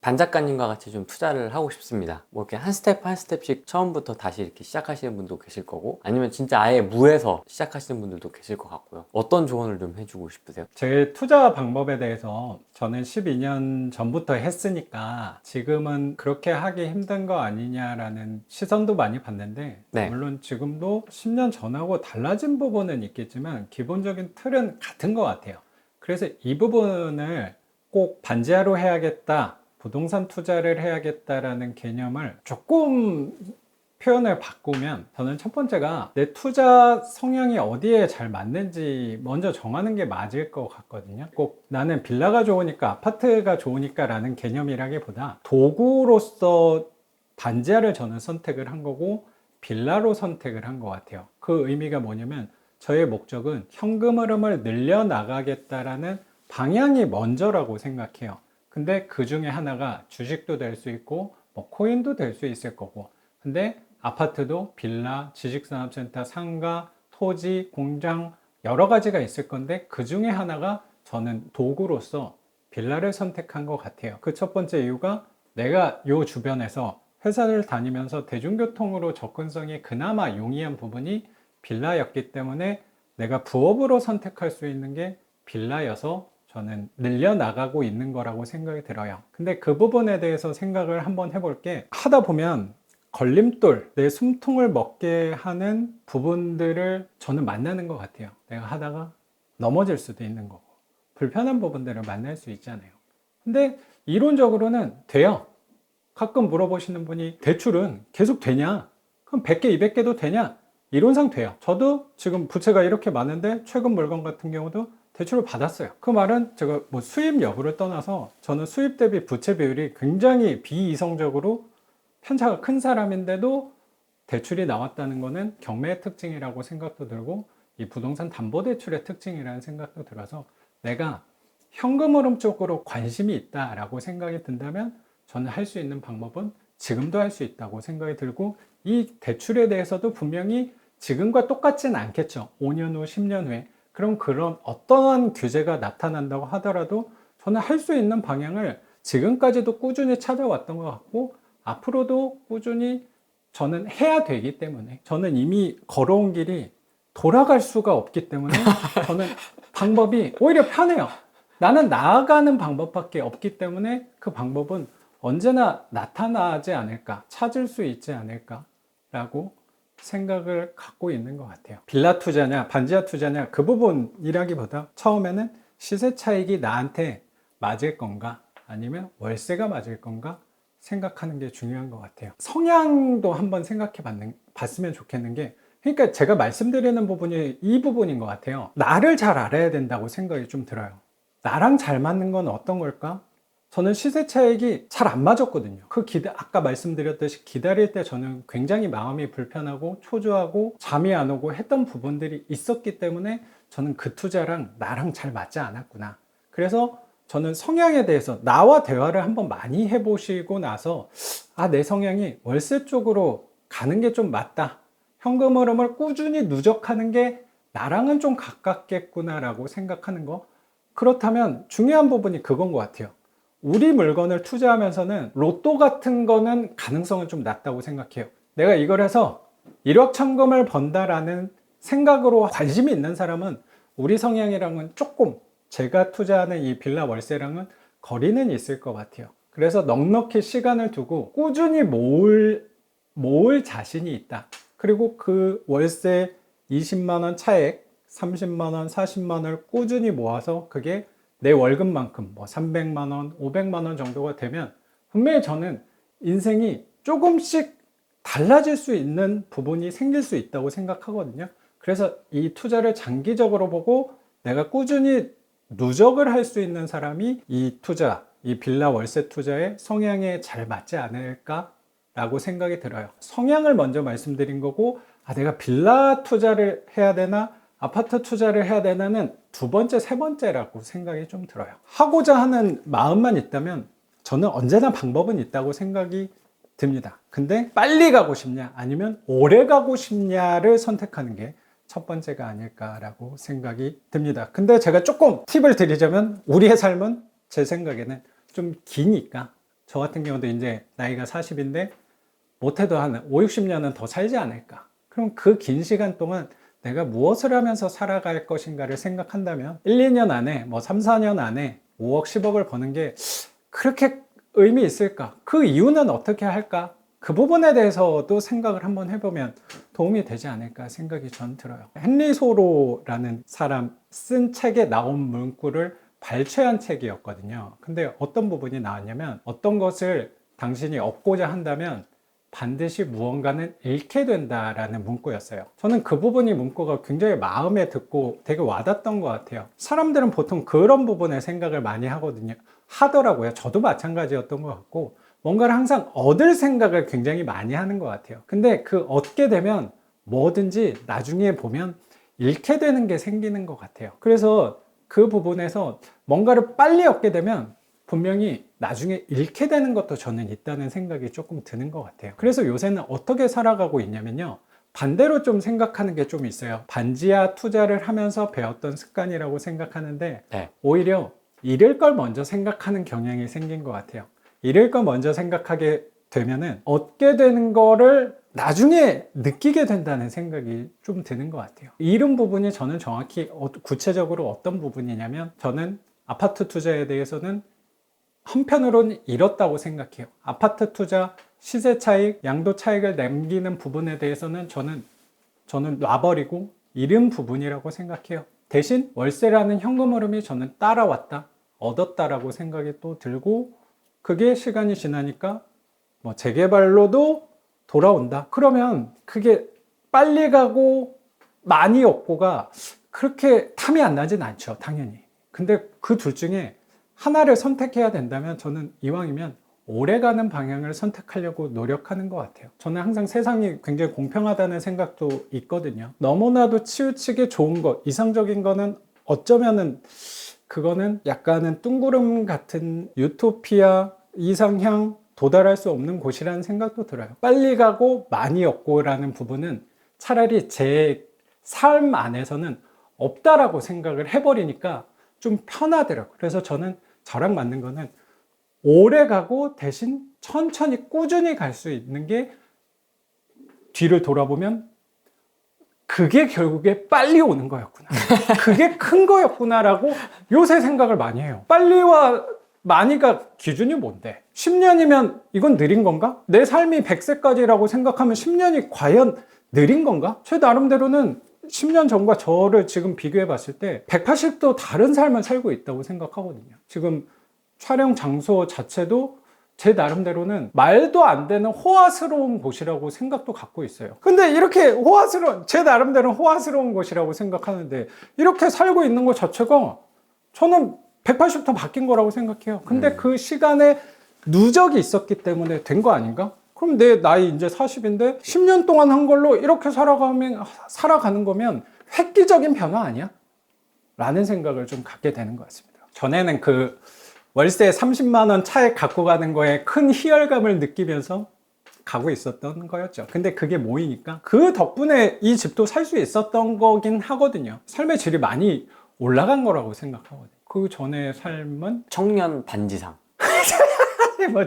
반 작가님과 같이 좀 투자를 하고 싶습니다. 뭐 이렇게 한 스텝 한 스텝씩 처음부터 다시 이렇게 시작하시는 분도 계실 거고, 아니면 진짜 아예 무에서 시작하시는 분들도 계실 것 같고요. 어떤 조언을 좀 해주고 싶으세요? 제 투자 방법에 대해서 저는 12년 전부터 했으니까 지금은 그렇게 하기 힘든 거 아니냐라는 시선도 많이 받는데, 네. 물론 지금도 10년 전하고 달라진 부분은 있겠지만 기본적인 틀은 같은 것 같아요. 그래서 이 부분을 꼭 반지하로 해야겠다, 부동산 투자를 해야겠다라는 개념을 조금 표현을 바꾸면, 저는 첫 번째가 내 투자 성향이 어디에 잘 맞는지 먼저 정하는 게 맞을 것 같거든요. 꼭 나는 빌라가 좋으니까, 아파트가 좋으니까 라는 개념이라기보다 도구로서 반지하를 저는 선택을 한 거고 빌라로 선택을 한 것 같아요. 그 의미가 뭐냐면, 저의 목적은 현금 흐름을 늘려나가겠다라는 방향이 먼저라고 생각해요. 근데 그 중에 하나가 주식도 될 수 있고 뭐 코인도 될 수 있을 거고, 근데 아파트도 빌라, 지식산업센터, 상가, 토지, 공장 여러 가지가 있을 건데, 그 중에 하나가 저는 도구로서 빌라를 선택한 것 같아요. 그 첫 번째 이유가, 내가 요 주변에서 회사를 다니면서 대중교통으로 접근성이 그나마 용이한 부분이 빌라였기 때문에 내가 부업으로 선택할 수 있는 게 빌라여서 저는 늘려나가고 있는 거라고 생각이 들어요. 근데 그 부분에 대해서 생각을 한번 해볼게, 하다 보면 걸림돌, 내 숨통을 먹게 하는 부분들을 저는 만나는 것 같아요. 내가 하다가 넘어질 수도 있는 거고, 불편한 부분들을 만날 수 있잖아요. 근데 이론적으로는 돼요. 가끔 물어보시는 분이, 대출은 계속 되냐? 그럼 100개, 200개도 되냐? 이론상 돼요. 저도 지금 부채가 이렇게 많은데 최근 물건 같은 경우도 대출을 받았어요. 그 말은 제가 뭐 수입 여부를 떠나서 저는 수입 대비 부채 비율이 굉장히 비이성적으로 편차가 큰 사람인데도 대출이 나왔다는 것은 경매의 특징이라고 생각도 들고, 이 부동산 담보대출의 특징이라는 생각도 들어서, 내가 현금 흐름 쪽으로 관심이 있다라고 생각이 든다면 저는 할 수 있는 방법은 지금도 할 수 있다고 생각이 들고, 이 대출에 대해서도 분명히 지금과 똑같진 않겠죠. 5년 후, 10년 후에. 그럼 그런 어떠한 규제가 나타난다고 하더라도 저는 할 수 있는 방향을 지금까지도 꾸준히 찾아왔던 것 같고, 앞으로도 꾸준히 저는 해야 되기 때문에, 저는 이미 걸어온 길이 돌아갈 수가 없기 때문에 저는 방법이 오히려 편해요. 나는 나아가는 방법밖에 없기 때문에 그 방법은 언제나 나타나지 않을까, 찾을 수 있지 않을까라고 생각을 갖고 있는 것 같아요. 빌라 투자냐, 반지하 투자냐, 그 부분이라기보다 처음에는 시세 차익이 나한테 맞을 건가, 아니면 월세가 맞을 건가 생각하는 게 중요한 것 같아요. 성향도 한번 생각해 봤으면 좋겠는 게, 그러니까 제가 말씀드리는 부분이 이 부분인 것 같아요. 나를 잘 알아야 된다고 생각이 좀 들어요. 나랑 잘 맞는 건 어떤 걸까? 저는 시세 차익이 잘 안 맞았거든요. 아까 말씀드렸듯이 기다릴 때 저는 굉장히 마음이 불편하고 초조하고 잠이 안 오고 했던 부분들이 있었기 때문에 저는 그 투자랑 나랑 잘 맞지 않았구나. 그래서 저는 성향에 대해서 나와 대화를 한번 많이 해보시고 나서, 내 성향이 월세 쪽으로 가는 게 좀 맞다, 현금 흐름을 꾸준히 누적하는 게 나랑은 좀 가깝겠구나라고 생각하는 거. 그렇다면 중요한 부분이 그건 것 같아요. 우리 물건을 투자하면서는 로또 같은 거는 가능성은 좀 낮다고 생각해요. 내가 이걸 해서 1억 천금을 번다라는 생각으로 관심이 있는 사람은 우리 성향이랑은 조금, 제가 투자하는 이 빌라 월세랑은 거리는 있을 것 같아요. 그래서 넉넉히 시간을 두고 꾸준히 모을 자신이 있다. 그리고 그 월세 20만 원 차액, 30만 원, 40만 원을 꾸준히 모아서 그게 내 월급만큼 뭐 300만 원, 500만 원 정도가 되면 분명히 저는 인생이 조금씩 달라질 수 있는 부분이 생길 수 있다고 생각하거든요. 그래서 이 투자를 장기적으로 보고 내가 꾸준히 누적을 할 수 있는 사람이 이 투자, 이 빌라 월세 투자의 성향에 잘 맞지 않을까라고 생각이 들어요. 성향을 먼저 말씀드린 거고, 내가 빌라 투자를 해야 되나, 아파트 투자를 해야 되나는 두 번째, 세 번째라고 생각이 좀 들어요. 하고자 하는 마음만 있다면 저는 언제나 방법은 있다고 생각이 듭니다. 근데 빨리 가고 싶냐, 아니면 오래 가고 싶냐를 선택하는 게 첫 번째가 아닐까라고 생각이 듭니다. 근데 제가 조금 팁을 드리자면, 우리의 삶은 제 생각에는 좀 기니까 저 같은 경우도 이제 나이가 40인데 못해도 한 5, 60년은 더 살지 않을까. 그럼 그 긴 시간 동안 내가 무엇을 하면서 살아갈 것인가를 생각한다면 1, 2년 안에 뭐 3, 4년 안에 5억, 10억을 버는 게 그렇게 의미 있을까? 그 이유는 어떻게 할까? 그 부분에 대해서도 생각을 한번 해보면 도움이 되지 않을까 생각이 전 들어요. 헨리 소로라는 사람 쓴 책에 나온 문구를 발췌한 책이었거든요. 근데 어떤 부분이 나왔냐면 어떤 것을 당신이 얻고자 한다면 반드시 무언가는 잃게 된다라는 문구였어요. 저는 그 부분이 문구가 굉장히 마음에 듣고 되게 와닿았던 것 같아요. 사람들은 보통 그런 부분에 생각을 많이 하더라고요. 저도 마찬가지였던 것 같고 뭔가를 항상 얻을 생각을 굉장히 많이 하는 것 같아요. 근데 그 얻게 되면 뭐든지 나중에 보면 잃게 되는 게 생기는 것 같아요. 그래서 그 부분에서 뭔가를 빨리 얻게 되면 분명히 나중에 잃게 되는 것도 저는 있다는 생각이 조금 드는 것 같아요. 그래서 요새는 어떻게 살아가고 있냐면요. 반대로 좀 생각하는 게 좀 있어요. 반지하 투자를 하면서 배웠던 습관이라고 생각하는데 네. 오히려 잃을 걸 먼저 생각하는 경향이 생긴 것 같아요. 잃을 걸 먼저 생각하게 되면은 얻게 되는 거를 나중에 느끼게 된다는 생각이 좀 드는 것 같아요. 잃은 부분이 저는 정확히 구체적으로 어떤 부분이냐면 저는 아파트 투자에 대해서는 한편으로는 잃었다고 생각해요. 아파트 투자, 시세 차익, 양도 차익을 남기는 부분에 대해서는 저는 놔버리고 잃은 부분이라고 생각해요. 대신 월세라는 현금 흐름이 저는 따라왔다, 얻었다라고 생각이 또 들고 그게 시간이 지나니까 뭐 재개발로도 돌아온다. 그러면 그게 빨리 가고 많이 얻고가 그렇게 탐이 안 나진 않죠, 당연히. 근데 그 둘 중에 하나를 선택해야 된다면 저는 이왕이면 오래가는 방향을 선택하려고 노력하는 것 같아요. 저는 항상 세상이 굉장히 공평하다는 생각도 있거든요. 너무나도 치우치게 좋은 것, 이상적인 거는 어쩌면은 그거는 약간은 뚱구름 같은 유토피아, 이상향, 도달할 수 없는 곳이라는 생각도 들어요. 빨리 가고 많이 얻고라는 부분은 차라리 제 삶 안에서는 없다라고 생각을 해버리니까 좀 편하더라고요. 그래서 저는 저랑 맞는 거는 오래 가고 대신 천천히 꾸준히 갈 수 있는 게 뒤를 돌아보면 그게 결국에 빨리 오는 거였구나. 그게 큰 거였구나라고 요새 생각을 많이 해요. 빨리와 많이가 기준이 뭔데? 10년이면 이건 느린 건가? 내 삶이 100세까지라고 생각하면 10년이 과연 느린 건가? 제 나름대로는 10년 전과 저를 지금 비교해 봤을 때 180도 다른 삶을 살고 있다고 생각하거든요. 지금 촬영 장소 자체도 제 나름대로는 말도 안 되는 호화스러운 곳이라고 생각도 갖고 있어요. 근데 이렇게 제 나름대로는 호화스러운 곳이라고 생각하는데 이렇게 살고 있는 것 자체가 저는 180도 바뀐 거라고 생각해요. 근데 그 시간에 누적이 있었기 때문에 된 거 아닌가? 그럼 내 나이 이제 40인데 10년 동안 한 걸로 이렇게 살아가는 거면 획기적인 변화 아니야? 라는 생각을 좀 갖게 되는 것 같습니다. 전에는 그 월세 30만 원 차에 갖고 가는 거에 큰 희열감을 느끼면서 가고 있었던 거였죠. 근데 그게 모이니까 그 덕분에 이 집도 살 수 있었던 거긴 하거든요. 삶의 질이 많이 올라간 거라고 생각하거든요. 그 전의 삶은 청년 반지상. 뭐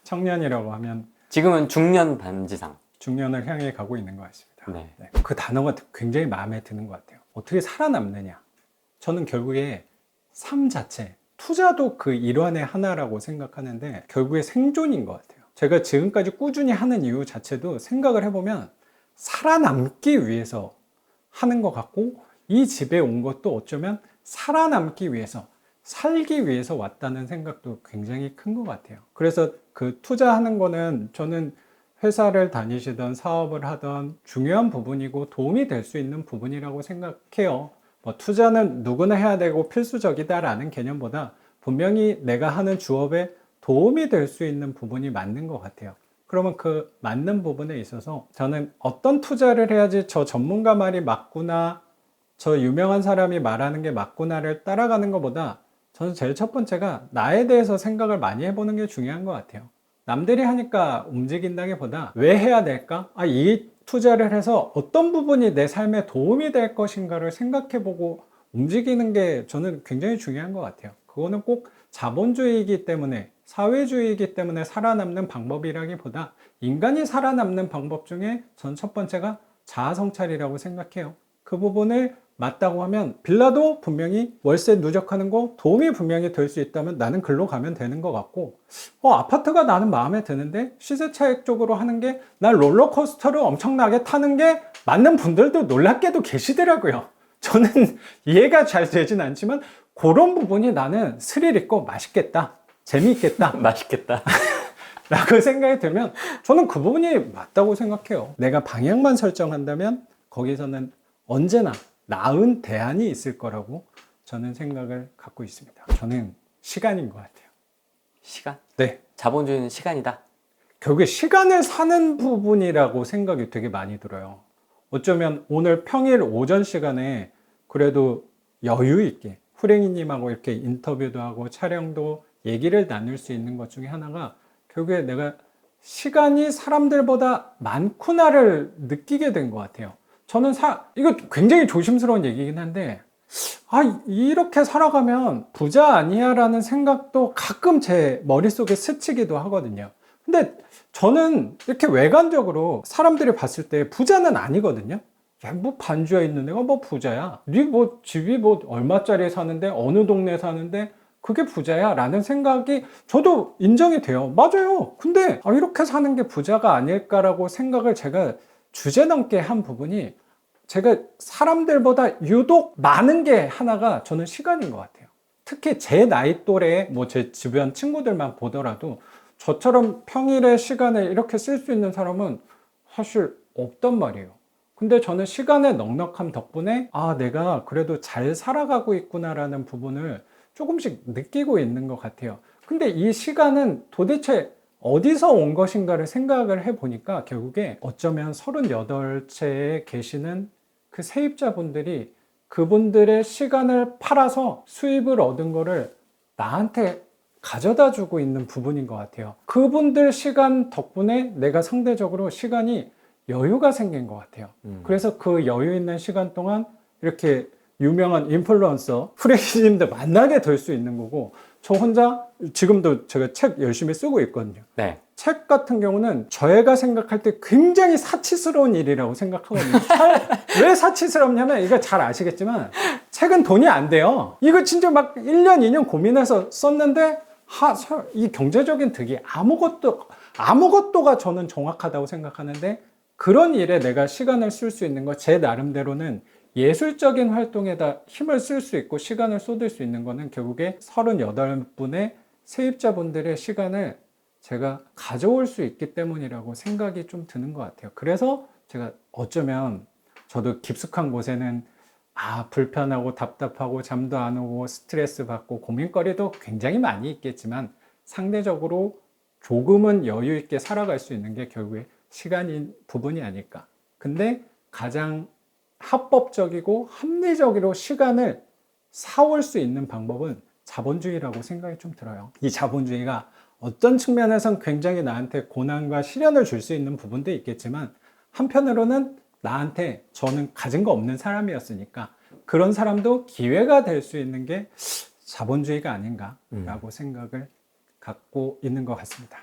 청년이라고 하면 지금은 중년 반지상. 중년을 향해 가고 있는 것 같습니다. 네. 네, 그 단어가 굉장히 마음에 드는 것 같아요. 어떻게 살아남느냐? 저는 결국에 삶 자체, 투자도 그 일환의 하나라고 생각하는데 결국에 생존인 것 같아요. 제가 지금까지 꾸준히 하는 이유 자체도 생각을 해보면 살아남기 위해서 하는 것 같고 이 집에 온 것도 어쩌면 살아남기 위해서, 살기 위해서 왔다는 생각도 굉장히 큰 것 같아요. 그래서 그 투자하는 거는 저는 회사를 다니시던 사업을 하던 중요한 부분이고 도움이 될 수 있는 부분이라고 생각해요. 뭐 투자는 누구나 해야 되고 필수적이다라는 개념보다 분명히 내가 하는 주업에 도움이 될 수 있는 부분이 맞는 것 같아요. 그러면 그 맞는 부분에 있어서 저는 어떤 투자를 해야지 저 전문가 말이 맞구나, 저 유명한 사람이 말하는 게 맞구나를 따라가는 것보다 저는 제일 첫 번째가 나에 대해서 생각을 많이 해보는 게 중요한 것 같아요. 남들이 하니까 움직인다기보다 왜 해야 될까? 이 투자를 해서 어떤 부분이 내 삶에 도움이 될 것인가를 생각해보고 움직이는 게 저는 굉장히 중요한 것 같아요. 그거는 꼭 자본주의이기 때문에 사회주의이기 때문에 살아남는 방법이라기보다 인간이 살아남는 방법 중에 전 첫 번째가 자아 성찰이라고 생각해요. 그 부분을 맞다고 하면 빌라도 분명히 월세 누적하는 거 도움이 분명히 될 수 있다면 나는 글로 가면 되는 것 같고, 아파트가 나는 마음에 드는데 시세 차익 쪽으로 하는 게, 난 롤러코스터를 엄청나게 타는 게 맞는 분들도 놀랍게도 계시더라고요. 저는 이해가 잘 되진 않지만 그런 부분이 나는 스릴 있고 맛있겠다, 재미있겠다 맛있겠다. 라고 생각이 들면 저는 그 부분이 맞다고 생각해요. 내가 방향만 설정한다면 거기서는 언제나 나은 대안이 있을 거라고 저는 생각을 갖고 있습니다. 저는 시간인 것 같아요. 시간? 네. 자본주의는 시간이다. 결국에 시간을 사는 부분이라고 생각이 되게 많이 들어요. 어쩌면 오늘 평일 오전 시간에 그래도 여유 있게 후랭이님하고 이렇게 인터뷰도 하고 촬영도 얘기를 나눌 수 있는 것 중에 하나가 결국에 내가 시간이 사람들보다 많구나를 느끼게 된 것 같아요. 저는 이거 굉장히 조심스러운 얘기긴 한데, 이렇게 살아가면 부자 아니야 라는 생각도 가끔 제 머릿속에 스치기도 하거든요. 근데 저는 이렇게 외관적으로 사람들이 봤을 때 부자는 아니거든요. 야, 뭐 반주에 있는 애가 뭐 부자야? 네 뭐 집이 뭐 얼마짜리 사는데 어느 동네 사는데 그게 부자야? 라는 생각이 저도 인정이 돼요. 맞아요. 근데 이렇게 사는 게 부자가 아닐까라고 생각을 제가 주제넘게 한 부분이, 제가 사람들보다 유독 많은 게 하나가 저는 시간인 것 같아요. 특히 제 나이 또래, 뭐 제 주변 친구들만 보더라도 저처럼 평일에 시간을 이렇게 쓸 수 있는 사람은 사실 없단 말이에요. 근데 저는 시간의 넉넉함 덕분에 내가 그래도 잘 살아가고 있구나라는 부분을 조금씩 느끼고 있는 것 같아요. 근데 이 시간은 도대체 어디서 온 것인가를 생각을 해보니까 결국에 어쩌면 38채에 계시는 그 세입자분들이 그분들의 시간을 팔아서 수입을 얻은 거를 나한테 가져다 주고 있는 부분인 것 같아요. 그분들 시간 덕분에 내가 상대적으로 시간이 여유가 생긴 것 같아요. 그래서 그 여유 있는 시간 동안 이렇게 유명한 인플루언서 프레시님들 만나게 될 수 있는 거고, 저 혼자 지금도 제가 책 열심히 쓰고 있거든요. 네. 책 같은 경우는 저희가 생각할 때 굉장히 사치스러운 일이라고 생각하거든요. 왜 사치스럽냐면, 이거 잘 아시겠지만 책은 돈이 안 돼요. 이거 진짜 막 1년 2년 고민해서 썼는데 이 경제적인 득이 아무것도가 저는 정확하다고 생각하는데, 그런 일에 내가 시간을 쓸 수 있는 거, 제 나름대로는 예술적인 활동에다 힘을 쓸 수 있고 시간을 쏟을 수 있는 거는 결국에 38분의 세입자분들의 시간을 제가 가져올 수 있기 때문이라고 생각이 좀 드는 것 같아요. 그래서 제가 어쩌면 저도 깊숙한 곳에는 불편하고 답답하고 잠도 안 오고 스트레스 받고 고민거리도 굉장히 많이 있겠지만, 상대적으로 조금은 여유 있게 살아갈 수 있는 게 결국에 시간인 부분이 아닐까. 근데 가장 합법적이고 합리적으로 시간을 사올 수 있는 방법은 자본주의라고 생각이 좀 들어요. 이 자본주의가 어떤 측면에선 굉장히 나한테 고난과 시련을 줄 수 있는 부분도 있겠지만, 한편으로는 나한테, 저는 가진 거 없는 사람이었으니까 그런 사람도 기회가 될 수 있는 게 자본주의가 아닌가라고 생각을 갖고 있는 것 같습니다.